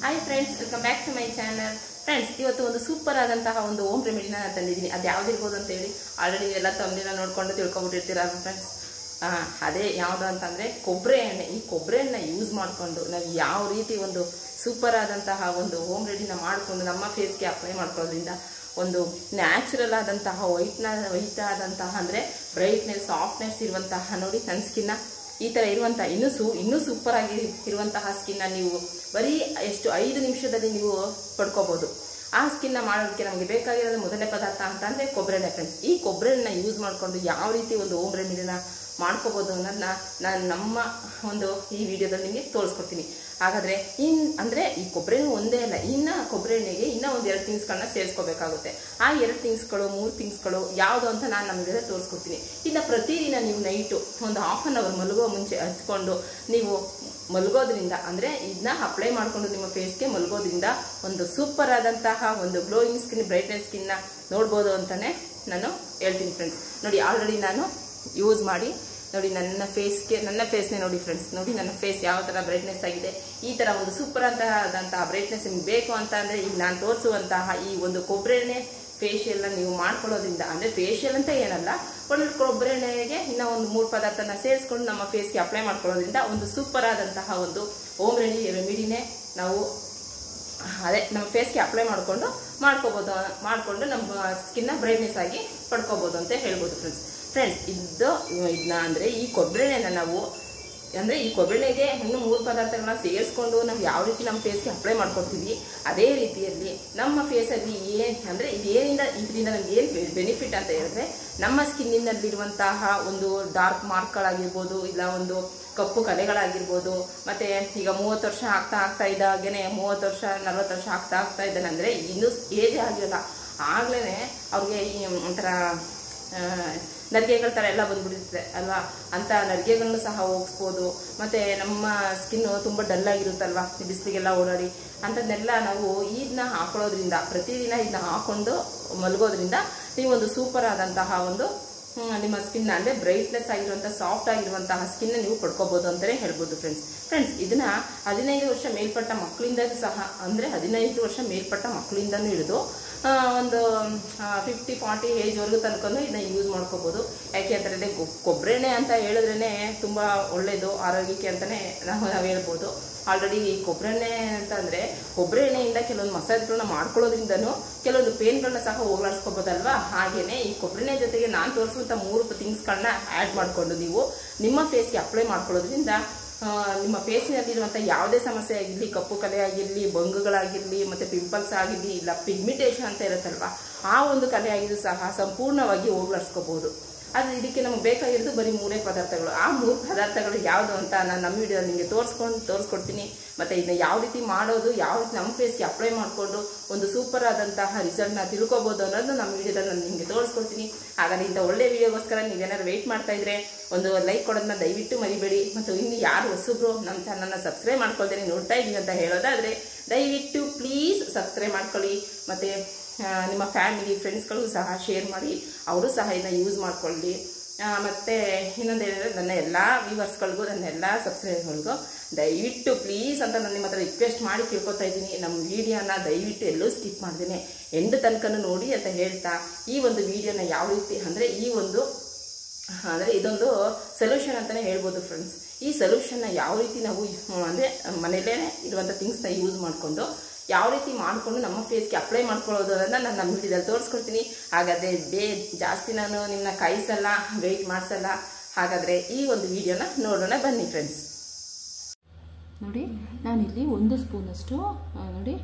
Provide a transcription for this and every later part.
Hi friends, welcome back to my channel. Friends, ಇವತ್ತು ಒಂದು super ಆದಂತಹ ಒಂದು ಹೋಮ್ ರೆಮಿಡಿನ ತಂದಿದ್ದೀನಿ. ಅದು ಯಾವ್ದಿರ್ಬೋದು ಅಂತ ಹೇಳಿ ಆಲ್ರೆಡಿ ಎಲ್ಲ ತಮ್ಮನೆಲ್ಲ ನೋಡ್ಕೊಂಡು ತಿಳ್ಕೊಬಿಟ್ಟಿರ್ತೀರ ಫ್ರೆಂಡ್ಸ್. ಅದೇ ಯಾವುದು ಅಂತಂದರೆ ಕೊಬ್ಬರಿ ಎಣ್ಣೆ. ಈ ಕೊಬ್ಬರಿ ಎಣ್ಣೆ ಯೂಸ್ ಮಾಡಿಕೊಂಡು ನಾವು ಯಾವ ರೀತಿ ಒಂದು ಸೂಪರ್ ಆದಂತಹ ಒಂದು ಹೋಮ್ ರೆಮಿಡಿನ ಮಾಡಿಕೊಂಡು ನಮ್ಮ ಫೇಸ್ಗೆ ಅಪ್ಲೈ ಮಾಡ್ಕೊಳ್ಳೋದ್ರಿಂದ ಒಂದು ನ್ಯಾಚುರಲ್ ಆದಂತಹ ವೈಟ್ ಆದಂತಹ ಅಂದರೆ ಬ್ರೈಟ್ನೆಸ್, ಸಾಫ್ಟ್ನೆಸ್ ಇರುವಂತಹ ನೋಡಿ ನನ್ನ ಸ್ಕಿನ್ನ ಈ ಥರ ಇರುವಂಥ ಇನ್ನೂ ಸೂಪರ್ ಆಗಿ ಇರುವಂತಹ ಸ್ಕಿನ್ನ ನೀವು ಬರೀ ಎಷ್ಟು 5 ನಿಮಿಷದಲ್ಲಿ ನೀವು ಪಡ್ಕೋಬೋದು. ಆ ಸ್ಕಿನ್ನ ಮಾಡೋದಕ್ಕೆ ನಮಗೆ ಬೇಕಾಗಿರೋದು ಮೊದಲನೇ ಪದಾರ್ಥ ಅಂತಂದರೆ ಕೊಬ್ಬರಿ ಎಣ್ಣೆ. ಫ್ರೆಂಡ್ಸ್, ಈ ಕೊಬ್ಬರಿ ಎಣ್ಣೆ ಯೂಸ್ ಮಾಡಿಕೊಂಡು ಯಾವ ರೀತಿ ಒಂದು ಹೋಮ್ ರೆಮಿಡಿನ ಮಾಡ್ಕೋಬೋದು ಅನ್ನೋದನ್ನ ನಾನು ನಮ್ಮ ಒಂದು ಈ ವಿಡಿಯೋದಲ್ಲಿ ನಿಮಗೆ ತೋರಿಸ್ಕೊಡ್ತೀನಿ. ಹಾಗಾದರೆ ಅಂದರೆ ಈ ಕೊಬ್ಬರಿ ಎಣ್ಣೆ ಒಂದೇ ಅಲ್ಲ, ಇನ್ನು ಕೊಬ್ಬರಿ ಎಣ್ಣೆಗೆ ಇನ್ನೂ ಒಂದು 2 ಥಿಂಗ್ಸ್ಗಳನ್ನ ಸೇರಿಸ್ಕೋಬೇಕಾಗುತ್ತೆ. ಆ 2 ಥಿಂಗ್ಸ್ಗಳು 3 ಥಿಂಗ್ಸ್ಗಳು ಯಾವುದು ಅಂತ ನಾನು ನಮಗೆ ತೋರಿಸ್ಕೊಡ್ತೀನಿ. ಇನ್ನು ಪ್ರತಿದಿನ ನೀವು ನೈಟು ಒಂದು ½ ಅನ್ ಅವರ್ ಮಲಗೋ ಮುಂಚೆ ಹಚ್ಕೊಂಡು ನೀವು ಮಲಗೋದ್ರಿಂದ ಅಂದರೆ ಇದನ್ನ ಅಪ್ಲೈ ಮಾಡಿಕೊಂಡು ನಿಮ್ಮ ಫೇಸ್ಗೆ ಮಲಗೋದ್ರಿಂದ ಒಂದು ಸೂಪರ್ ಆದಂತಹ ಒಂದು ಗ್ಲೋಯಿಂಗ್ ಸ್ಕಿನ್, ಬ್ರೈಟ್ನೆಸ್ ಸ್ಕಿನ್ನ ನೋಡ್ಬೋದು ಅಂತಲೇ ನಾನು ಹೇಳ್ತೀನಿ. ಫ್ರೆಂಡ್ಸ್ ನೋಡಿ, ಆಲ್ರೆಡಿ ನಾನು ಯೂಸ್ ಮಾಡಿ ನೋಡಿ ನನ್ನ ಫೇಸ್ನೇ ನೋಡಿ ಫ್ರೆಂಡ್ಸ್. ನೋಡಿ ನನ್ನ ಫೇಸ್ ಯಾವ ಥರ ಬ್ರೈಟ್ನೆಸ್ ಆಗಿದೆ. ಈ ಥರ ಒಂದು ಸೂಪರ್ ಆದಂತಹ ಬ್ರೈಟ್ನೆಸ್ ನಿಮ್ಗೆ ಬೇಕು ಅಂತ ಅಂದರೆ ಈಗ ನಾನು ತೋರಿಸುವಂತಹ ಈ ಒಂದು ಕೊಬ್ಬರಿ ಎಣ್ಣೆ ಫೇಶಿಯಲ್ನ ನೀವು ಮಾಡ್ಕೊಳ್ಳೋದ್ರಿಂದ, ಅಂದರೆ ಫೇಶಿಯಲ್ ಅಂತ ಏನಲ್ಲ, ಒಂದು ಕೊಬ್ಬರಿ ಎಣ್ಣೆಗೆ ಇನ್ನೂ ಒಂದು 3 ಪದಾರ್ಥನ ಸೇರಿಸ್ಕೊಂಡು ನಮ್ಮ ಫೇಸ್ಗೆ ಅಪ್ಲೈ ಮಾಡ್ಕೊಳ್ಳೋದ್ರಿಂದ ಒಂದು ಸೂಪರ್ ಆದಂತಹ ಒಂದು ಹೋಮ್ ರೆಮಿಡಿನೇ ನಾವು ನಮ್ಮ ಫೇಸ್ಗೆ ಅಪ್ಲೈ ಮಾಡ್ಕೊಂಡು ನಮ್ಮ ಸ್ಕಿನ್ನ ಬ್ರೈಟ್ನೆಸ್ ಆಗಿ ಪಡ್ಕೋಬೋದು ಅಂತ ಹೇಳ್ಬೋದು. ಫ್ರೆಂಡ್ಸ್ ಇದನ್ನ ಅಂದರೆ ಈ ಕೊಬ್ಬರಿ ಎಣ್ಣೆನ ನಾವು ಅಂದರೆ ಈ ಕೊಬ್ಬರಿ ಎಣ್ಣೆಗೆ ಇನ್ನೂ 3 ಪದಾರ್ಥಗಳನ್ನ ಸೇರಿಸ್ಕೊಂಡು ನಾವು ಯಾವ ರೀತಿ ನಮ್ಮ ಫೇಸ್ಗೆ ಅಪ್ಲೈ ಮಾಡ್ಕೊಡ್ತೀವಿ, ಅದೇ ರೀತಿಯಲ್ಲಿ ನಮ್ಮ ಫೇಸಲ್ಲಿ ಇದರಿಂದ ನಮ್ಗೆ ಏನು ಬೆನಿಫಿಟ್ ಅಂತ ಹೇಳಿದ್ರೆ, ನಮ್ಮ ಸ್ಕಿನ್ನಿನಲ್ಲಿರುವಂತಹ ಒಂದು ಡಾರ್ಕ್ ಮಾರ್ಕ್ಗಳಾಗಿರ್ಬೋದು, ಇಲ್ಲ ಒಂದು ಕಪ್ಪು ಕಲೆಗಳಾಗಿರ್ಬೋದು, ಮತ್ತು ಈಗ 30 ವರ್ಷ ಆಗ್ತಾ ಇದ್ದಾಗೇನೆ 30 ವರ್ಷ 40 ವರ್ಷ ಆಗ್ತಾ ಇದ್ದಾನೆ ಅಂದರೆ ಇನ್ನೂ ಏಜೇ ಆಗಿರಲ್ಲ, ಆಗಲೇ ಅವ್ರಿಗೆ ಈ ಒಂಥರ ನರಿಗೆಗಳ ಥರ ಎಲ್ಲ ಬಂದ್ಬಿಡುತ್ತೆ ಅಲ್ವಾ, ಅಂಥ ನರಿಗೆಗಳನ್ನು ಸಹ ಹೋಗಿಸ್ಬೋದು. ಮತ್ತು ನಮ್ಮ ಸ್ಕಿನ್ನು ತುಂಬ ಡಲ್ ಆಗಿರುತ್ತಲ್ವ ಬಿಸಿಲಿಗೆಲ್ಲ ಓಡಾಡಿ, ಅಂಥದ್ದನ್ನೆಲ್ಲ ನಾವು ಇದನ್ನ ಹಾಕೊಳ್ಳೋದ್ರಿಂದ, ಪ್ರತಿದಿನ ಇದನ್ನ ಹಾಕ್ಕೊಂಡು ಮಲಗೋದ್ರಿಂದ ನೀವು ಒಂದು ಸೂಪರ್ ಆದಂತಹ ಒಂದು ನಿಮ್ಮ ಸ್ಕಿನ್ನ ಅಂದರೆ ಬ್ರೈಟ್ನೆಸ್ ಆಗಿರುವಂಥ ಸಾಫ್ಟ್ ಆಗಿರುವಂತಹ ಸ್ಕಿನ್ನ ನೀವು ಪಡ್ಕೋಬೋದು ಅಂತಲೇ ಹೇಳ್ಬೋದು. ಫ್ರೆಂಡ್ಸ್ ಇದನ್ನ 15 ವರ್ಷ ಮೇಲ್ಪಟ್ಟ ಮಕ್ಕಳಿಂದಲೂ ಸಹ, ಅಂದರೆ 15 ವರ್ಷ ಮೇಲ್ಪಟ್ಟ ಮಕ್ಕಳಿಂದನೂ ಹಿಡಿದು ಒಂದು 50-40 ಏಜ್ವರೆಗೂ ತನಕನೂ ಇದನ್ನ ಯೂಸ್ ಮಾಡ್ಕೋಬೋದು. ಯಾಕೆ ಅಂತಂದರೆ ಕೊಬ್ಬರಿ ಎಣ್ಣೆ ಅಂತ ಹೇಳಿದ್ರೇ ತುಂಬ ಒಳ್ಳೆಯದು ಆರೋಗ್ಯಕ್ಕೆ ಅಂತಲೇ ನಾವು ಹೇಳ್ಬೋದು. ಆಲ್ರೆಡಿ ಈ ಕೊಬ್ಬರಿ ಎಣ್ಣೆ ಅಂತಂದರೆ ಕೊಬ್ಬರಿ ಎಣ್ಣೆಯಿಂದ ಕೆಲವೊಂದು ಮಸಾಜ್ಗಳನ್ನ ಮಾಡ್ಕೊಳ್ಳೋದ್ರಿಂದನೂ ಕೆಲವೊಂದು ಪೇನ್ಗಳನ್ನ ಸಹ ಹೋಗ್ಲಾಡಿಸ್ಕೋಬೋದಲ್ವಾ. ಹಾಗೆಯೇ ಈ ಕೊಬ್ಬರಿ ಎಣ್ಣೆ ಜೊತೆಗೆ ನಾನು ತೋರಿಸುವಂಥ 3 ಥಿಂಗ್ಸ್ಗಳನ್ನ ಆ್ಯಡ್ ಮಾಡಿಕೊಂಡು ನೀವು ನಿಮ್ಮ ಫೇಸ್ಗೆ ಅಪ್ಲೈ ಮಾಡ್ಕೊಳ್ಳೋದ್ರಿಂದ ನಿಮ್ಮ ಫೇಸಿನಲ್ಲಿರುವಂಥ ಯಾವುದೇ ಸಮಸ್ಯೆ ಆಗಿರಲಿ, ಕಪ್ಪು ಕಲೆ ಆಗಿರಲಿ, ಬಂಗುಗಳಾಗಿರಲಿ, ಮತ್ತು ಪಿಂಪಲ್ಸ್ ಆಗಿರಲಿ, ಇಲ್ಲ ಪಿಗ್ಮಿಟೇಷನ್ ಅಂತ ಇರುತ್ತಲ್ವ, ಆ ಒಂದು ಕಲೆ ಆಗಿದ್ದು ಸಹ ಸಂಪೂರ್ಣವಾಗಿ ಹೋಗ್ಲಾಡಿಸ್ಕೋಬೋದು. ಅದು ಇದಕ್ಕೆ ನಮಗೆ ಬೇಕಾಗಿರೋದು ಬರೀ 3 ಪದಾರ್ಥಗಳು. ಆ 3 ಪದಾರ್ಥಗಳು ಯಾವುದು ಅಂತ ನಾನು ನಮ್ಮ ವಿಡಿಯೋದಲ್ಲಿ ನಿಮಗೆ ತೋರಿಸ್ಕೊಡ್ತೀನಿ. ಮತ್ತು ಇದನ್ನ ಯಾವ ರೀತಿ ಮಾಡೋದು, ಯಾವ ರೀತಿ ನಮ್ಮ ಫೇಸ್ಗೆ ಅಪ್ಲೈ ಮಾಡಿಕೊಂಡು ಒಂದು ಸೂಪರ್ ಆದಂತಹ ರಿಸಲ್ಟ್ನ ತಿಳ್ಕೊಬೋದು ಅನ್ನೋದು ನಮ್ಮ ವಿಡಿಯೋದಲ್ಲಿ ನಾನು ನಿಮಗೆ ತೋರಿಸ್ಕೊಡ್ತೀನಿ. ಹಾಗಾಗಿ ಇಂಥ ಒಳ್ಳೆ ವಿಡಿಯೋಗೋಸ್ಕರ ನೀವೇನಾದ್ರು ವೆಯ್ಟ್ ಮಾಡ್ತಾ ಇದ್ರೆ ಒಂದು ಲೈಕ್ ಕೊಡೋದನ್ನ ದಯವಿಟ್ಟು ಮರಿಬೇಡಿ. ಮತ್ತು ಇನ್ನು ಯಾರು ಹೊಸಬ್ರು ನಮ್ಮ ಚಾನಲ್ನ ಸಬ್ಸ್ಕ್ರೈಬ್ ಮಾಡ್ಕೊಳ್ತೇನೆ ನೋಡ್ತಾ ಇದ್ದೀವಿ ಅಂತ ಹೇಳೋದಾದರೆ ದಯವಿಟ್ಟು ಪ್ಲೀಸ್ ಸಬ್ಸ್ಕ್ರೈಬ್ ಮಾಡ್ಕೊಳ್ಳಿ. ಮತ್ತು ನಿಮ್ಮ ಫ್ಯಾಮಿಲಿ ಫ್ರೆಂಡ್ಸ್ಗಳು ಸಹ ಶೇರ್ ಮಾಡಿ, ಅವರು ಸಹ ಇದನ್ನ ಯೂಸ್ ಮಾಡ್ಕೊಳ್ಳಿ. ಮತ್ತು ಇನ್ನೊಂದು ಹೇಳಿದ್ರೆ, ನನ್ನ ಎಲ್ಲ ವ್ಯೂವರ್ಸ್ಗಳಿಗೂ, ನನ್ನ ಎಲ್ಲ ಸಬ್ಸ್ಕ್ರೈಬರ್ಗಳಿಗೂ ದಯವಿಟ್ಟು ಪ್ಲೀಸ್ ಅಂತ ನಾನು ನಿಮ್ಮ ಹತ್ರ ರಿಕ್ವೆಸ್ಟ್ ಮಾಡಿ ಕೇಳ್ಕೊತಾ ಇದ್ದೀನಿ, ನಮ್ಮ ವಿಡಿಯೋನ ದಯವಿಟ್ಟು ಎಲ್ಲೂ ಸ್ಕಿಪ್ ಮಾಡ್ದೇನೆ ಎಂಡ್ ತನಕನೂ ನೋಡಿ ಅಂತ ಹೇಳ್ತಾ, ಈ ಒಂದು ವಿಡಿಯೋನ ಯಾವ ರೀತಿ ಅಂದರೆ ಇದೊಂದು ಸೊಲ್ಯೂಷನ್ ಅಂತಲೇ ಹೇಳ್ಬೋದು. ಫ್ರೆಂಡ್ಸ್, ಈ ಸೊಲ್ಯೂಷನ್ನ ಯಾವ ರೀತಿ ನಾವು ಅಂದರೆ ಮನೆಯಲ್ಲೇ ಇರುವಂಥ ಥಿಂಗ್ಸ್ನ ಯೂಸ್ ಮಾಡಿಕೊಂಡು ಯಾವ ರೀತಿ ಮಾಡಿಕೊಂಡು ನಮ್ಮ ಫೇಸ್ಗೆ ಅಪ್ಲೈ ಮಾಡ್ಕೊಳ್ಳೋದು ಅದನ್ನು ನಾನು ನಮ್ಮ ವಿಡಿಯೋದಲ್ಲಿ ತೋರಿಸ್ಕೊಡ್ತೀನಿ. ಹಾಗಾದರೆ ಜಾಸ್ತಿ ನಾನು ನಿಮ್ಮನ್ನ ಕಾಯಿಸಲ್ಲ, ವೆಯ್ಟ್ ಮಾಡಿಸಲ್ಲ. ಹಾಗಾದರೆ ಈ ಒಂದು ವಿಡಿಯೋನ ನೋಡೋಣ ಬನ್ನಿ. ಫ್ರೆಂಡ್ಸ್ ನೋಡಿ, ನಾನಿಲ್ಲಿ 1 ಸ್ಪೂನಷ್ಟು ನೋಡಿ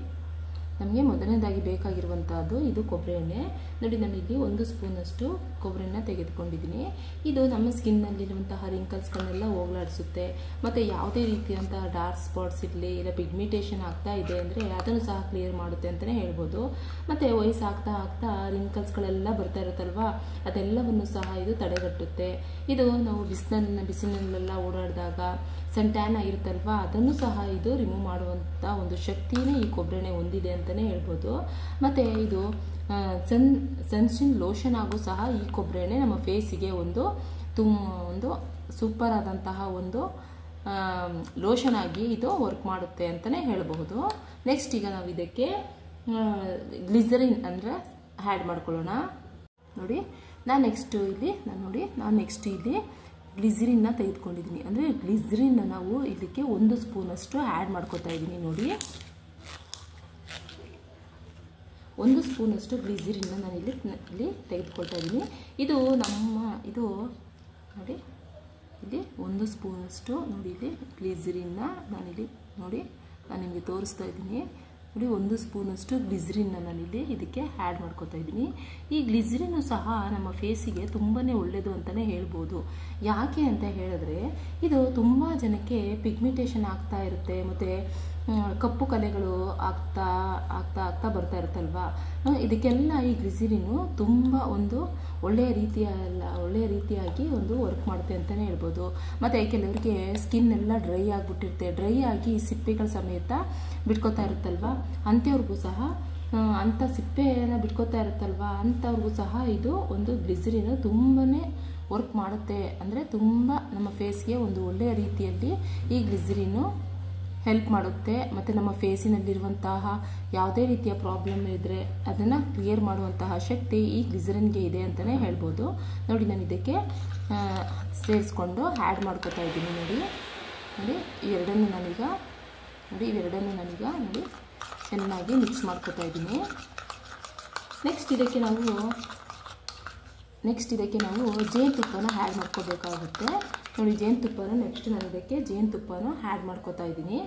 ನಮಗೆ ಮೊದಲನೇದಾಗಿ ಬೇಕಾಗಿರುವಂಥದ್ದು ಇದು ಕೊಬ್ಬರಿ ಎಣ್ಣೆ. ನೋಡಿ, ನಾನಿಲ್ಲಿ 1 ಸ್ಪೂನಷ್ಟು ಕೊಬ್ಬರಿ ಎಣ್ಣೆ ತೆಗೆದುಕೊಂಡಿದ್ದೀನಿ. ಇದು ನಮ್ಮ ಸ್ಕಿನ್ನಲ್ಲಿರುವಂತಹ ರಿಂಕಲ್ಸ್ಗಳನ್ನೆಲ್ಲ ಹೋಗ್ಲಾಡಿಸುತ್ತೆ. ಮತ್ತು ಯಾವುದೇ ರೀತಿಯಂತಹ ಡಾರ್ಕ್ ಸ್ಪಾಟ್ಸ್ ಇರಲಿ, ಇಲ್ಲ ಪಿಗ್ಮಿಟೇಷನ್ ಆಗ್ತಾ ಇದೆ ಅಂದರೆ ಅದನ್ನು ಸಹ ಕ್ಲಿಯರ್ ಮಾಡುತ್ತೆ ಅಂತಲೇ ಹೇಳ್ಬೋದು. ಮತ್ತು ವಯಸ್ಸು ಆಗ್ತಾ ರಿಂಕಲ್ಸ್ಗಳೆಲ್ಲ ಬರ್ತಾ ಇರುತ್ತಲ್ವ, ಅದೆಲ್ಲವನ್ನು ಸಹ ಇದು ತಡೆಗಟ್ಟುತ್ತೆ. ಇದು ನಾವು ಬಿಸಿಲಿನಲ್ಲೆಲ್ಲ ಓಡಾಡಿದಾಗ ಸನ್ ಟ್ಯಾನ್ ಆಗಿರುತ್ತಲ್ವ, ಅದನ್ನು ಸಹ ಇದು ರಿಮೂವ್ ಮಾಡುವಂಥ ಒಂದು ಶಕ್ತಿನೇ ಈ ಕೊಬ್ಬರಿ ಎಣ್ಣೆ ಹೊಂದಿದೆ ಅಂತಲೇ ಹೇಳ್ಬೋದು. ಮತ್ತು ಇದು ಸನ್ಸ್ಕ್ರೀನ್ ಲೋಷನ್ ಆಗು ಸಹ ಈ ಕೊಬ್ಬರಿ ಎಣ್ಣೆ ನಮ್ಮ ಫೇಸಿಗೆ ಒಂದು ಸೂಪರ್ ಆದಂತಹ ಒಂದು ಲೋಷನ್ ಆಗಿ ಇದು ವರ್ಕ್ ಮಾಡುತ್ತೆ ಅಂತಲೇ ಹೇಳಬಹುದು. ನೆಕ್ಸ್ಟ್ ಈಗ ನಾವು ಇದಕ್ಕೆ ಗ್ಲಿಸರಿನ್ ಅಂದರೆ ಆ್ಯಡ್ ಮಾಡ್ಕೊಳ್ಳೋಣ. ನೋಡಿ ನಾನು ನೆಕ್ಸ್ಟ್ ಇಲ್ಲಿ ಗ್ಲಿಸರಿನ್ನ ತೆಗೆದುಕೊಂಡಿದ್ದೀನಿ. ಅಂದರೆ ಗ್ಲಿಸರಿನ್ನ ನಾವು ಇದಕ್ಕೆ 1 ಸ್ಪೂನಷ್ಟು ಆ್ಯಡ್ ಮಾಡ್ಕೊತಾ ಇದ್ದೀನಿ. ನೋಡಿ 1 ಸ್ಪೂನಷ್ಟು ಗ್ಲಿಸರಿನ್ನ ನಾನು ಇಲ್ಲಿ ತೆಗೆದುಕೊಳ್ತಾ ಇದ್ದೀನಿ. ಇದು ನೋಡಿ ಇಲ್ಲಿ 1 ಸ್ಪೂನಷ್ಟು ನೋಡಿ ಇಲ್ಲಿ ಗ್ಲಿಸರಿನ್ನ ನಾನಿಲ್ಲಿ ನೋಡಿ ನಾನು ನಿಮಗೆ ತೋರಿಸ್ತಾ ಇದ್ದೀನಿ. ನೋಡಿ 1 ಸ್ಪೂನಷ್ಟು ಗ್ಲಿಸರಿನ್ನ ನಾನಿಲ್ಲಿ ಇದಕ್ಕೆ ಆ್ಯಡ್ ಮಾಡ್ಕೊತಾ ಇದ್ದೀನಿ. ಈ ಗ್ಲಿಸರಿನ್ನು ಸಹ ನಮ್ಮ ಫೇಸಿಗೆ ತುಂಬಾ ಒಳ್ಳೆಯದು ಅಂತಲೇ ಹೇಳ್ಬೋದು. ಯಾಕೆ ಅಂತ ಹೇಳಿದ್ರೆ ಇದು ತುಂಬ ಜನಕ್ಕೆ ಪಿಗ್ಮೆಂಟೇಷನ್ ಆಗ್ತಾ ಇರುತ್ತೆ, ಮತ್ತು ಕಪ್ಪು ಕಲೆಗಳು ಆಗ್ತಾ ಬರ್ತಾ ಇರುತ್ತಲ್ವಾ. ಇದಕ್ಕೆಲ್ಲ ಈ ಗ್ಲಿಸರಿನ್ನು ತುಂಬ ಒಂದು ಒಳ್ಳೆಯ ರೀತಿಯಾಗಿ ಒಂದು ವರ್ಕ್ ಮಾಡುತ್ತೆ ಅಂತಲೇ ಹೇಳ್ಬೋದು. ಮತ್ತು ಕೆಲವರಿಗೆ ಸ್ಕಿನ್ ಎಲ್ಲ ಡ್ರೈ ಆಗಿಬಿಟ್ಟಿರುತ್ತೆ, ಡ್ರೈ ಆಗಿ ಸಿಪ್ಪೆಗಳ ಸಮೇತ ಬಿಟ್ಕೋತಾ ಇರುತ್ತಲ್ವ, ಅಂಥವ್ರಿಗೂ ಸಹ ಅಂಥ ಸಿಪ್ಪೆಯನ್ನು ಬಿಟ್ಕೋತಾ ಇರುತ್ತಲ್ವ ಅಂಥವ್ರಿಗೂ ಸಹ ಇದು ಒಂದು ಗ್ಲಿಸರಿನ್ನು ತುಂಬಾ ವರ್ಕ್ ಮಾಡುತ್ತೆ. ಅಂದರೆ ತುಂಬ ನಮ್ಮ ಫೇಸ್ಗೆ ಒಂದು ಒಳ್ಳೆಯ ರೀತಿಯಲ್ಲಿ ಈ ಗ್ಲಿಸರಿನ್ನು ಹೆಲ್ಪ್ ಮಾಡುತ್ತೆ. ಮತ್ತು ನಮ್ಮ ಫೇಸಿನಲ್ಲಿರುವಂತಹ ಯಾವುದೇ ರೀತಿಯ ಪ್ರಾಬ್ಲಮ್ ಇದ್ದರೆ ಅದನ್ನು ಕ್ಲಿಯರ್ ಮಾಡುವಂತಹ ಶಕ್ತಿ ಈ ಗ್ಲಿಸರಿನ್ಗೆ ಇದೆ ಅಂತಲೇ ಹೇಳ್ಬೋದು. ನೋಡಿ ನಾನು ಇದಕ್ಕೆ ಸೇರಿಸ್ಕೊಂಡು ಆ್ಯಡ್ ಮಾಡ್ಕೊತಾ ಇದ್ದೀನಿ. ನೋಡಿ ಇವೆರಡನ್ನು ನಾನೀಗ ನೋಡಿ ಚೆನ್ನಾಗಿ ಮಿಕ್ಸ್ ಮಾಡ್ಕೊತಾ ಇದ್ದೀನಿ. ನೆಕ್ಸ್ಟ್ ಇದಕ್ಕೆ ನಾವು ಜೇನುತುಪ್ಪನ ಆ್ಯಡ್ ಮಾಡ್ಕೋಬೇಕಾಗುತ್ತೆ. ನೋಡಿ ಜೇನುತುಪ್ಪನ ನೆಕ್ಸ್ಟ್ ನಾನು ಇದಕ್ಕೆ ಜೇನುತುಪ್ಪನ ಆ್ಯಡ್ ಮಾಡ್ಕೋತಾ ಇದ್ದೀನಿ.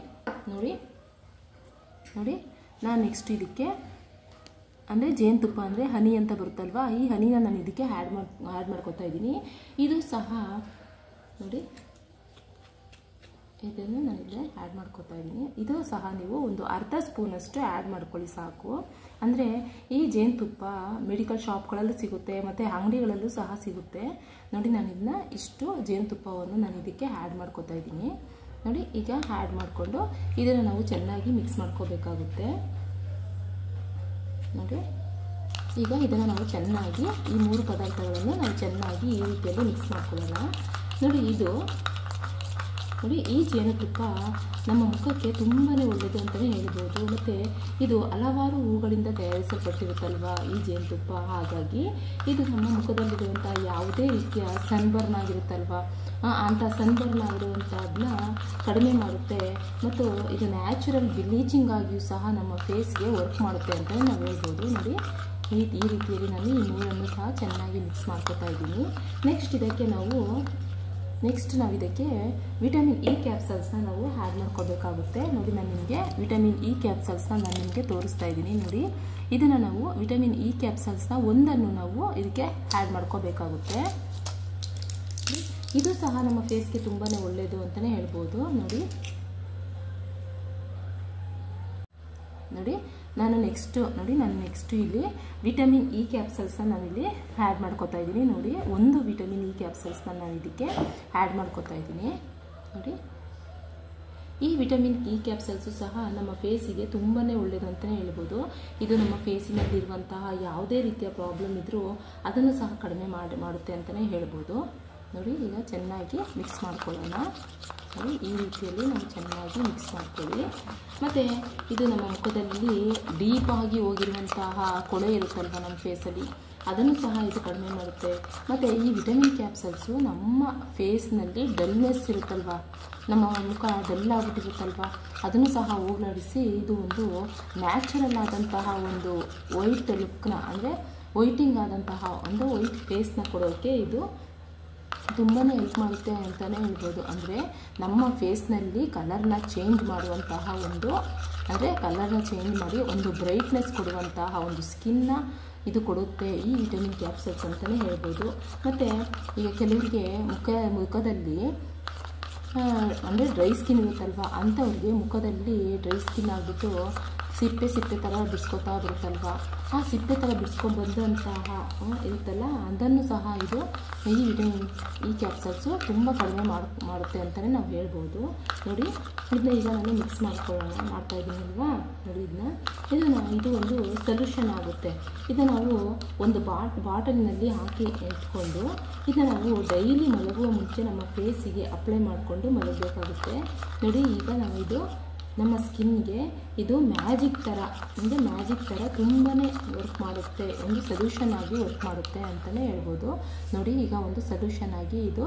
ನೋಡಿ ನಾನು ನೆಕ್ಸ್ಟ್ ಇದಕ್ಕೆ ಅಂದರೆ ಜೇನುತುಪ್ಪ ಅಂದರೆ ಹನಿ ಅಂತ ಬರುತ್ತಲ್ವ, ಈ ಹನಿನ ನಾನು ಇದಕ್ಕೆ ಆ್ಯಡ್ ಮಾಡ್ಕೋತಾ ಇದ್ದೀನಿ. ಇದು ಸಹ ನೋಡಿ ಇದನ್ನು ನಾನು ಇಲ್ಲೇ ಆ್ಯಡ್ ಮಾಡ್ಕೋತಾ ಇದ್ದೀನಿ. ಇದು ಸಹ ನೀವು ಒಂದು ಅರ್ಧ ಸ್ಪೂನಷ್ಟು ಆ್ಯಡ್ ಮಾಡ್ಕೊಳ್ಳಿ ಸಾಕು. ಅಂದರೆ ಈ ಜೇನುತುಪ್ಪ ಮೆಡಿಕಲ್ ಶಾಪ್ಗಳಲ್ಲೂ ಸಿಗುತ್ತೆ ಮತ್ತು ಅಂಗಡಿಗಳಲ್ಲೂ ಸಹ ಸಿಗುತ್ತೆ. ನೋಡಿ ನಾನು ಇದನ್ನ ಇಷ್ಟು ಜೇನುತುಪ್ಪವನ್ನು ನಾನು ಇದಕ್ಕೆ ಆ್ಯಡ್ ಮಾಡ್ಕೋತಾ ಇದ್ದೀನಿ. ನೋಡಿ ಈಗ ಆ್ಯಡ್ ಮಾಡಿಕೊಂಡು ಇದನ್ನು ನಾವು ಚೆನ್ನಾಗಿ ಮಿಕ್ಸ್ ಮಾಡ್ಕೋಬೇಕಾಗುತ್ತೆ. ನೋಡಿ ಈಗ ಇದನ್ನು ನಾವು ಚೆನ್ನಾಗಿ ಈ 3 ಪದಾರ್ಥಗಳನ್ನು ನಾವು ಚೆನ್ನಾಗಿ ಈ ರೀತಿಯಲ್ಲಿ ಮಿಕ್ಸ್ ಮಾಡ್ಕೊಳ್ಳೋಣ. ನೋಡಿ ಈ ಜೇನುತುಪ್ಪ ನಮ್ಮ ಮುಖಕ್ಕೆ ತುಂಬಾ ಒಳ್ಳೆಯದು ಅಂತಲೇ ಹೇಳ್ಬೋದು. ಮತ್ತು ಇದು ಹಲವಾರು ಹೂಗಳಿಂದ ತಯಾರಿಸಲ್ಪಟ್ಟಿರುತ್ತಲ್ವ ಈ ಜೇನುತುಪ್ಪ, ಹಾಗಾಗಿ ಇದು ನಮ್ಮ ಮುಖದಲ್ಲಿರುವಂಥ ಯಾವುದೇ ರೀತಿಯ ಸನ್ಬರ್ನ್ ಆಗಿರುತ್ತಲ್ವ ಅಂಥ ಸನ್ಬರ್ನ್ ಆಗಿರುವಂಥದ್ದನ್ನ ಕಡಿಮೆ ಮಾಡುತ್ತೆ. ಮತ್ತು ಇದು ನ್ಯಾಚುರಲ್ ಬ್ಲೀಚಿಂಗ್ ಆಗಿಯೂ ಸಹ ನಮ್ಮ ಫೇಸ್ಗೆ ವರ್ಕ್ ಮಾಡುತ್ತೆ ಅಂತಲೇ ನಾವು ಹೇಳ್ಬೋದು. ನೋಡಿ ಈ ರೀತಿಯಲ್ಲಿ ನಾನು ಈ 3 ಸಹ ಚೆನ್ನಾಗಿ ಮಿಕ್ಸ್ ಮಾಡ್ಕೊತಾ ಇದ್ದೀನಿ. ನೆಕ್ಸ್ಟ್ ನಾವು ಇದಕ್ಕೆ ವಿಟಮಿನ್ ಇ ಕ್ಯಾಪ್ಸಲ್ಸ್ನ ನಾವು ಆ್ಯಡ್ ಮಾಡ್ಕೋಬೇಕಾಗುತ್ತೆ. ನೋಡಿ ನಾನು ನಿಮಗೆ ವಿಟಮಿನ್ ಇ ಕ್ಯಾಪ್ಸಲ್ಸ್ನ ನಾನು ನಿಮಗೆ ತೋರಿಸ್ತಾ ಇದ್ದೀನಿ. ನೋಡಿ ಇದನ್ನು ನಾವು ವಿಟಮಿನ್ ಇ ಕ್ಯಾಪ್ಸಲ್ಸ್ನ 1 ನಾವು ಇದಕ್ಕೆ ಆ್ಯಡ್ ಮಾಡ್ಕೋಬೇಕಾಗುತ್ತೆ. ಇದು ಸಹ ನಮ್ಮ ಫೇಸ್ಗೆ ತುಂಬಾ ಒಳ್ಳೆಯದು ಅಂತಲೇ ಹೇಳ್ಬೋದು. ನೋಡಿ ನಾನು ನೆಕ್ಸ್ಟ್ ಇಲ್ಲಿ ವಿಟಮಿನ್ ಇ ಕ್ಯಾಪ್ಸಲ್ಸ್ನ ನಾನಿಲ್ಲಿ ಆ್ಯಡ್ ಮಾಡ್ಕೋತಾ ಇದ್ದೀನಿ. ನೋಡಿ 1 ವಿಟಮಿನ್ ಇ ಕ್ಯಾಪ್ಸಲ್ಸ್ನ ನಾನು ಇದಕ್ಕೆ ಆ್ಯಡ್ ಮಾಡ್ಕೋತಾ ಇದ್ದೀನಿ. ನೋಡಿ ಈ ವಿಟಮಿನ್ ಇ ಕ್ಯಾಪ್ಸಲ್ಸು ಸಹ ನಮ್ಮ ಫೇಸಿಗೆ ತುಂಬಾ ಒಳ್ಳೆಯದು ಅಂತಲೇ ಹೇಳ್ಬೋದು. ಇದು ನಮ್ಮ ಫೇಸಿನಲ್ಲಿರುವಂತಹ ಯಾವುದೇ ರೀತಿಯ ಪ್ರಾಬ್ಲಮ್ ಇದ್ದರೂ ಅದನ್ನು ಸಹ ಕಡಿಮೆ ಮಾಡುತ್ತೆ ಅಂತಲೇ ಹೇಳ್ಬೋದು. ನೋಡಿ ಈಗ ಚೆನ್ನಾಗಿ ಮಿಕ್ಸ್ ಮಾಡ್ಕೊಳ್ಳೋಣ. ನೋಡಿ ಈ ರೀತಿಯಲ್ಲಿ ನಾವು ಚೆನ್ನಾಗಿ ಮಿಕ್ಸ್ ಮಾಡ್ಕೊಳ್ಳಿ. ಮತ್ತು ಇದು ನಮ್ಮ ಮುಖದಲ್ಲಿ ಡೀಪಾಗಿ ಹೋಗಿರುವಂತಹ ಕೊಳೆ ಇರುತ್ತಲ್ವ ನಮ್ಮ ಫೇಸಲ್ಲಿ, ಅದನ್ನು ಸಹ ಇದು ಕಡಿಮೆ ಮಾಡುತ್ತೆ. ಮತ್ತು ಈ ವಿಟಮಿನ್ ಕ್ಯಾಪ್ಸಲ್ಸು ನಮ್ಮ ಫೇಸ್ನಲ್ಲಿ ಡಲ್ನೆಸ್ ಇರುತ್ತಲ್ವ, ನಮ್ಮ ಮುಖ ಡಲ್ ಆಗಿಬಿಟ್ಟಿರುತ್ತಲ್ವ, ಅದನ್ನು ಸಹ ಹೋಗಲಾಡಿಸಿ ಇದು ಒಂದು ನ್ಯಾಚುರಲ್ ಆದಂತಹ ಒಂದು ವೈಟ್ ಲುಕ್ನ ಅಂದರೆ ವೈಟಿಂಗ್ ಆದಂತಹ ಒಂದು ವೈಟ್ ಫೇಸ್ನ ಕೊಡೋಕ್ಕೆ ಇದು ತುಂಬಾ ಹೆಲ್ಪ್ ಮಾಡುತ್ತೆ ಅಂತಲೇ ಹೇಳ್ಬೋದು. ಅಂದರೆ ನಮ್ಮ ಫೇಸ್ನಲ್ಲಿ ಕಲರ್ನ ಚೇಂಜ್ ಮಾಡುವಂತಹ ಕಲರ್ನ ಚೇಂಜ್ ಮಾಡಿ ಒಂದು ಬ್ರೈಟ್ನೆಸ್ ಕೊಡುವಂತಹ ಒಂದು ಸ್ಕಿನ್ನ ಇದು ಕೊಡುತ್ತೆ ಈ ವಿಟಮಿನ್ ಕ್ಯಾಪ್ಸಲ್ಸ್ ಅಂತಲೇ ಹೇಳ್ಬೋದು. ಮತ್ತು ಈಗ ಕೆಲವರಿಗೆ ಮುಖದಲ್ಲಿ ಅಂದರೆ ಡ್ರೈ ಸ್ಕಿನ್ ಇರುತ್ತಲ್ವ, ಅಂಥವ್ರಿಗೆ ಮುಖದಲ್ಲಿ ಡ್ರೈ ಸ್ಕಿನ್ ಆಗಿಬಿಟ್ಟು ಸಿಪ್ಪೆ ಥರ ಬಿಡಿಸ್ಕೊತಾ ಬರುತ್ತಲ್ವ, ಆ ಸಿಪ್ಪೆ ಥರ ಬಿಡಿಸ್ಕೊಂಡು ಬಂದಂತಹ ಇರುತ್ತಲ್ಲ ಅದನ್ನು ಸಹ ಇದು ಈ ಕ್ಯಾಪ್ಸಲ್ಸು ತುಂಬ ಕಡಿಮೆ ಮಾಡುತ್ತೆ ಅಂತಲೇ ನಾವು ಹೇಳ್ಬೋದು. ನೋಡಿ ಇದನ್ನ ಈಗ ನಾನು ಮಿಕ್ಸ್ ಮಾಡ್ತಾಯಿದ್ದೀನಿ ಅಲ್ವಾ. ನೋಡಿ ಇದು ಒಂದು ಸೊಲ್ಯೂಷನ್ ಆಗುತ್ತೆ. ಇದನ್ನು ನಾವು ಒಂದು ಬಾಟಲಿನಲ್ಲಿ ಹಾಕಿ ಇಟ್ಕೊಂಡು ಇದನ್ನು ನಾವು ಡೈಲಿ ಮಲಗುವ ಮುಂಚೆ ನಮ್ಮ ಫೇಸಿಗೆ ಅಪ್ಲೈ ಮಾಡಿಕೊಂಡು ಮಲಗಬೇಕಾಗುತ್ತೆ. ನೋಡಿ ಈಗ ನಾವು ಇದು ನಮ್ಮ ಸ್ಕಿನ್ಗೆ ಇದು ಮ್ಯಾಜಿಕ್ ಥರ ತುಂಬಾ ವರ್ಕ್ ಮಾಡುತ್ತೆ, ಒಂದು ಸೊಲ್ಯೂಷನ್ ಆಗಿ ವರ್ಕ್ ಮಾಡುತ್ತೆ ಅಂತಲೇ ಹೇಳ್ಬೋದು. ನೋಡಿ ಈಗ ಒಂದು ಸೊಲ್ಯೂಷನ್ ಆಗಿ ಇದು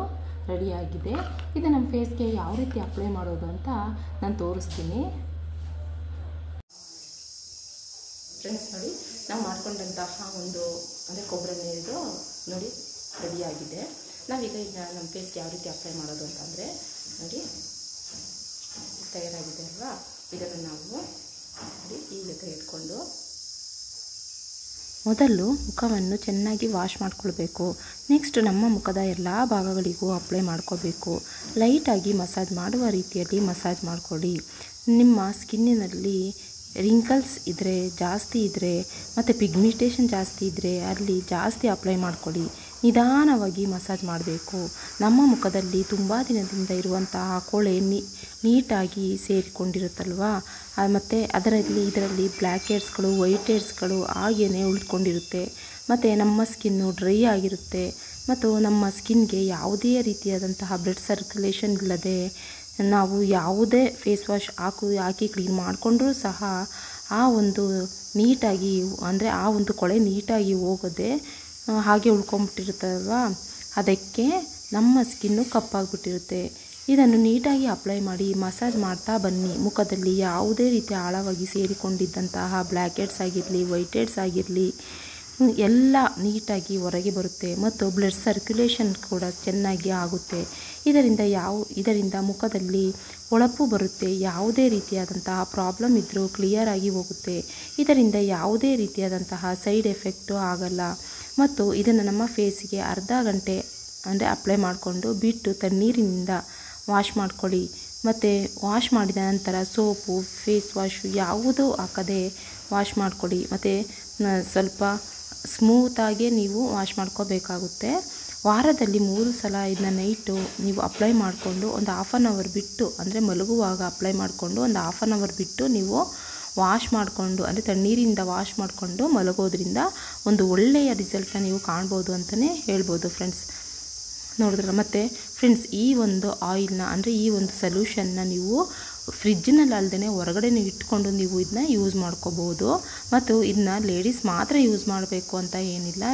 ರೆಡಿಯಾಗಿದೆ. ಇದು ನಮ್ಮ ಫೇಸ್ಗೆ ಯಾವ ರೀತಿ ಅಪ್ಲೈ ಮಾಡೋದು ಅಂತ ನಾನು ತೋರಿಸ್ತೀನಿ. ಫ್ರೆಂಡ್ಸ್ ನೋಡಿ, ನಾವು ಮಾಡ್ಕೊಂಡಂತಹ ಒಂದು ಅಂದರೆ ಕೊಬ್ಬರಿ ನೀರು ನೋಡಿ ರೆಡಿಯಾಗಿದೆ. ನಾವೀಗ ನಮ್ಮ ಫೇಸ್ಗೆ ಯಾವ ರೀತಿ ಅಪ್ಲೈ ಮಾಡೋದು ಅಂತಂದರೆ ನೋಡಿ ತಯಾರಾಗಿದೆ ಅಲ್ವಾ. ಇದನ್ನು ನಾವು ನೋಡಿ ಈಗ ತೆಗೆದುಕೊಂಡು ಮೊದಲು ಮುಖವನ್ನು ಚೆನ್ನಾಗಿ ವಾಶ್ ಮಾಡ್ಕೊಳ್ಬೇಕು. ನೆಕ್ಸ್ಟ್ ನಮ್ಮ ಮುಖದ ಎಲ್ಲ ಭಾಗಗಳಿಗೂ ಅಪ್ಲೈ ಮಾಡ್ಕೋಬೇಕು. ಲೈಟಾಗಿ ಮಸಾಜ್ ಮಾಡುವ ರೀತಿಯಲ್ಲಿ ಮಸಾಜ್ ಮಾಡಿಕೊಡಿ. ನಿಮ್ಮ ಸ್ಕಿನ್ನಿನಲ್ಲಿ ರಿಂಕಲ್ಸ್ ಇದ್ದರೆ ಜಾಸ್ತಿ ಇದ್ದರೆ ಮತ್ತು ಪಿಗ್ಮೆಂಟೇಷನ್ ಜಾಸ್ತಿ ಇದ್ದರೆ ಅಲ್ಲಿ ಜಾಸ್ತಿ ಅಪ್ಲೈ ಮಾಡಿಕೊಡಿ. ನಿಧಾನವಾಗಿ ಮಸಾಜ್ ಮಾಡಬೇಕು. ನಮ್ಮ ಮುಖದಲ್ಲಿ ತುಂಬ ದಿನದಿಂದ ಇರುವಂತಹ ಕೊಳೆ ನೀಟಾಗಿ ಸೇರಿಕೊಂಡಿರುತ್ತಲ್ವ, ಮತ್ತು ಇದರಲ್ಲಿ ಬ್ಲ್ಯಾಕ್ ಹೆಡ್ಸ್ಗಳು ವೈಟ್ ಹೆಡ್ಸ್ಗಳು ಹಾಗೇ ಉಳಿದುಕೊಂಡಿರುತ್ತೆ. ಮತ್ತು ನಮ್ಮ ಸ್ಕಿನ್ನು ಡ್ರೈ ಆಗಿರುತ್ತೆ. ಮತ್ತು ನಮ್ಮ ಸ್ಕಿನ್ಗೆ ಯಾವುದೇ ರೀತಿಯಾದಂತಹ ಬ್ಲಡ್ ಸರ್ಕ್ಯುಲೇಷನ್ ಇಲ್ಲದೆ ನಾವು ಯಾವುದೇ ಫೇಸ್ ವಾಶ್ ಹಾಕಿ ಕ್ಲೀನ್ ಮಾಡಿಕೊಂಡ್ರೂ ಸಹ ಆ ಒಂದು ನೀಟಾಗಿ ಅಂದರೆ ಆ ಒಂದು ಕೊಳೆ ನೀಟಾಗಿ ಹೋಗೋದೆ ಹಾಗೆ ಉಳ್ಕೊಂಬಿಟ್ಟಿರುತ್ತಲ್ವ, ಅದಕ್ಕೆ ನಮ್ಮ ಸ್ಕಿನ್ನು ಕಪ್ಪಾಗಿಬಿಟ್ಟಿರುತ್ತೆ. ಇದನ್ನು ನೀಟಾಗಿ ಅಪ್ಲೈ ಮಾಡಿ ಮಸಾಜ್ ಮಾಡ್ತಾ ಬನ್ನಿ. ಮುಖದಲ್ಲಿ ಯಾವುದೇ ರೀತಿ ಆಳವಾಗಿ ಸೇರಿಕೊಂಡಿದ್ದಂತಹ ಬ್ಲ್ಯಾಕ್ ಹೆಡ್ಸ್ ಆಗಿರಲಿ ವೈಟ್ ಹೆಡ್ಸ್ ಆಗಿರಲಿ ಎಲ್ಲ ನೀಟಾಗಿ ಹೊರಗೆ ಬರುತ್ತೆ. ಮತ್ತು ಬ್ಲಡ್ ಸರ್ಕ್ಯುಲೇಷನ್ ಕೂಡ ಚೆನ್ನಾಗಿ ಆಗುತ್ತೆ. ಇದರಿಂದ ಮುಖದಲ್ಲಿ ಹೊಳಪು ಬರುತ್ತೆ. ಯಾವುದೇ ರೀತಿಯಾದಂತಹ ಪ್ರಾಬ್ಲಮ್ ಇದ್ದರೂ ಕ್ಲಿಯರ್ ಆಗಿ ಹೋಗುತ್ತೆ. ಇದರಿಂದ ಯಾವುದೇ ರೀತಿಯಾದಂತಹ ಸೈಡ್ ಎಫೆಕ್ಟು ಆಗಲ್ಲ. ಮತ್ತು ಇದನ್ನು ನಮ್ಮ ಫೇಸಿಗೆ ಅರ್ಧ ಗಂಟೆ ಅಂದರೆ ಅಪ್ಲೈ ಮಾಡಿಕೊಂಡು ಬಿಟ್ಟು ತಣ್ಣೀರಿನಿಂದ ವಾಶ್ ಮಾಡ್ಕೊಳ್ಳಿ. ಮತ್ತು ವಾಶ್ ಮಾಡಿದ ನಂತರ ಸೋಪು ಫೇಸ್ ವಾಶು ಯಾವುದೂ ಹಾಕದೆ ವಾಶ್ ಮಾಡಿಕೊಡಿ. ಮತ್ತು ಸ್ವಲ್ಪ ಸ್ಮೂತಾಗಿ ನೀವು ವಾಶ್ ಮಾಡ್ಕೋಬೇಕಾಗುತ್ತೆ. ವಾರದಲ್ಲಿ 3 ಸಲ ಇದನ್ನ ನೈಟು ನೀವು ಅಪ್ಲೈ ಮಾಡಿಕೊಂಡು ಒಂದು ಹಾಫ್ ಆನ್ ಅವರ್ ಬಿಟ್ಟು ಅಂದರೆ ಮಲಗುವಾಗ ಅಪ್ಲೈ ಮಾಡಿಕೊಂಡು ಒಂದು ಹಾಫ್ ಆನ್ ಅವರ್ ಬಿಟ್ಟು ನೀವು ವಾಶ್ ಮಾಡಿಕೊಂಡು ಅಂದರೆ ತಣ್ಣೀರಿಂದ ವಾಶ್ ಮಾಡಿಕೊಂಡು ಮಲಗೋದ್ರಿಂದ ಒಂದು ಒಳ್ಳೆಯ ರಿಸಲ್ಟನ್ನ ನೀವು ಕಾಣ್ಬೋದು ಅಂತಲೇ ಹೇಳ್ಬೋದು ಫ್ರೆಂಡ್ಸ್. ನೋಡಿದ್ರೆ ಮತ್ತು ಫ್ರೆಂಡ್ಸ್ ಈ ಒಂದು ಆಯಿಲ್ನ ಅಂದರೆ ಈ ಒಂದು ಸೊಲ್ಯೂಷನ್ನ ನೀವು ಫ್ರಿಜ್ಜಿನಲ್ಲಿ ಅಲ್ಲದೆ ಹೊರಗಡೆ ಇಟ್ಕೊಂಡು ನೀವು ಇದನ್ನ ಯೂಸ್ ಮಾಡ್ಕೋಬೋದು. ಮತ್ತು ಇದನ್ನ ಲೇಡೀಸ್ ಮಾತ್ರ ಯೂಸ್ ಮಾಡಬೇಕು ಅಂತ ಏನಿಲ್ಲ,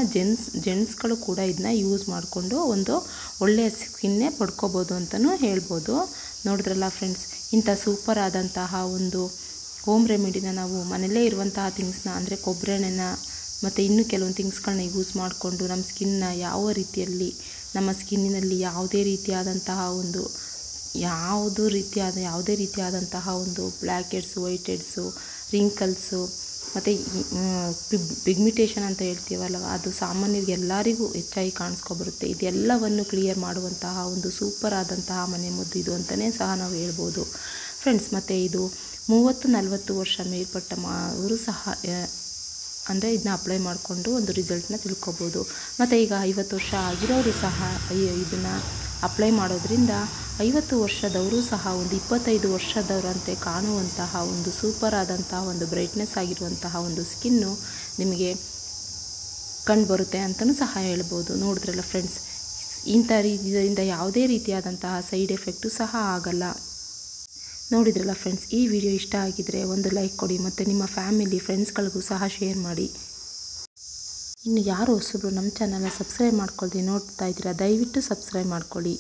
ಜೆಂಟ್ಸ್ಗಳು ಕೂಡ ಇದನ್ನ ಯೂಸ್ ಮಾಡಿಕೊಂಡು ಒಂದು ಒಳ್ಳೆಯ ಸ್ಕಿನ್ನೇ ಪಡ್ಕೋಬೋದು ಅಂತಲೂ ಹೇಳ್ಬೋದು. ನೋಡಿದ್ರಲ್ಲ ಫ್ರೆಂಡ್ಸ್, ಇಂಥ ಸೂಪರ್ ಆದಂತಹ ಒಂದು ಹೋಮ್ ರೆಮಿಡಿನ ನಾವು ಮನೆಯಲ್ಲೇ ಇರುವಂತಹ ಥಿಂಗ್ಸ್ನ ಅಂದರೆ ಕೊಬ್ಬರಿ ಎಣ್ಣೆನ ಮತ್ತು ಇನ್ನೂ ಕೆಲವೊಂದು ಥಿಂಗ್ಸ್ಗಳನ್ನ ಯೂಸ್ ಮಾಡಿಕೊಂಡು ನಮ್ಮ ಸ್ಕಿನ್ನ ಯಾವ ರೀತಿಯಲ್ಲಿ ನಮ್ಮ ಸ್ಕಿನ್ನಿನಲ್ಲಿ ಯಾವುದೇ ರೀತಿಯಾದಂತಹ ಒಂದು black heads white heads wrinkles ಮತ್ತು ಪಿಗ್ಮೆಂಟೇಷನ್ ಅಂತ ಹೇಳ್ತೀವಲ್ಲ, ಅದು ಸಾಮಾನ್ಯರಿಗೆ ಎಲ್ಲರಿಗೂ ಹೆಚ್ಚಾಗಿ ಕಾಣಿಸ್ಕೊಬರುತ್ತೆ. ಇದೆಲ್ಲವನ್ನು ಕ್ಲಿಯರ್ ಮಾಡುವಂತಹ ಒಂದು ಸೂಪರ್ ಆದಂತಹ ಮನೆಮದ್ದು ಇದು ಅಂತಲೇ ಸಹ ನಾವು ಹೇಳ್ಬೋದು ಫ್ರೆಂಡ್ಸ್. ಮತ್ತು ಇದು 30-40 ವರ್ಷ ಮೇಲ್ಪಟ್ಟವರು ಸಹ ಅಂದರೆ ಇದನ್ನ ಅಪ್ಲೈ ಮಾಡಿಕೊಂಡು ಒಂದು ರಿಸಲ್ಟ್ನ ತಿಳ್ಕೊಬೋದು. ಮತ್ತು ಈಗ 50 ವರ್ಷ ಆಗಿರೋರು ಸಹ ಇದನ್ನು ಅಪ್ಲೈ ಮಾಡೋದ್ರಿಂದ 50 ವರ್ಷದವರು ಸಹ ಒಂದು 25 ವರ್ಷದವರಂತೆ ಕಾಣುವಂತಹ ಒಂದು ಸೂಪರ್ ಆದಂತಹ ಒಂದು ಬ್ರೈಟ್ನೆಸ್ ಆಗಿರುವಂತಹ ಒಂದು ಸ್ಕಿನ್ನು ನಿಮಗೆ ಕಂಡುಬರುತ್ತೆ ಅಂತಲೂ ಸಹ ಹೇಳ್ಬೋದು. ನೋಡಿದ್ರಲ್ಲ ಫ್ರೆಂಡ್ಸ್, ಇದರಿಂದ ಯಾವುದೇ ರೀತಿಯಾದಂತಹ ಸೈಡ್ ಎಫೆಕ್ಟು ಸಹ ಆಗಲ್ಲ. ನೋಡಿದ್ರಲ್ಲ ಫ್ರೆಂಡ್ಸ್, ಈ ವಿಡಿಯೋ ಇಷ್ಟ ಆಗಿದ್ದರೆ ಒಂದು ಲೈಕ್ ಕೊಡಿ ಮತ್ತು ನಿಮ್ಮ ಫ್ಯಾಮಿಲಿ ಫ್ರೆಂಡ್ಸ್ಗಳಿಗೂ ಸಹ ಶೇರ್ ಮಾಡಿ. ಇನ್ನು ಯಾರು ಹೊಸಬ್ರು ನಮ್ಮ ಚಾನಲ್ನ ಸಬ್ಸ್ಕ್ರೈಬ್ ಮಾಡ್ಕೊಳ್ಳಿ ನೋಡ್ತಾ ಇದ್ದೀರಾ, ದಯವಿಟ್ಟು ಸಬ್ಸ್ಕ್ರೈಬ್ ಮಾಡ್ಕೊಳ್ಳಿ.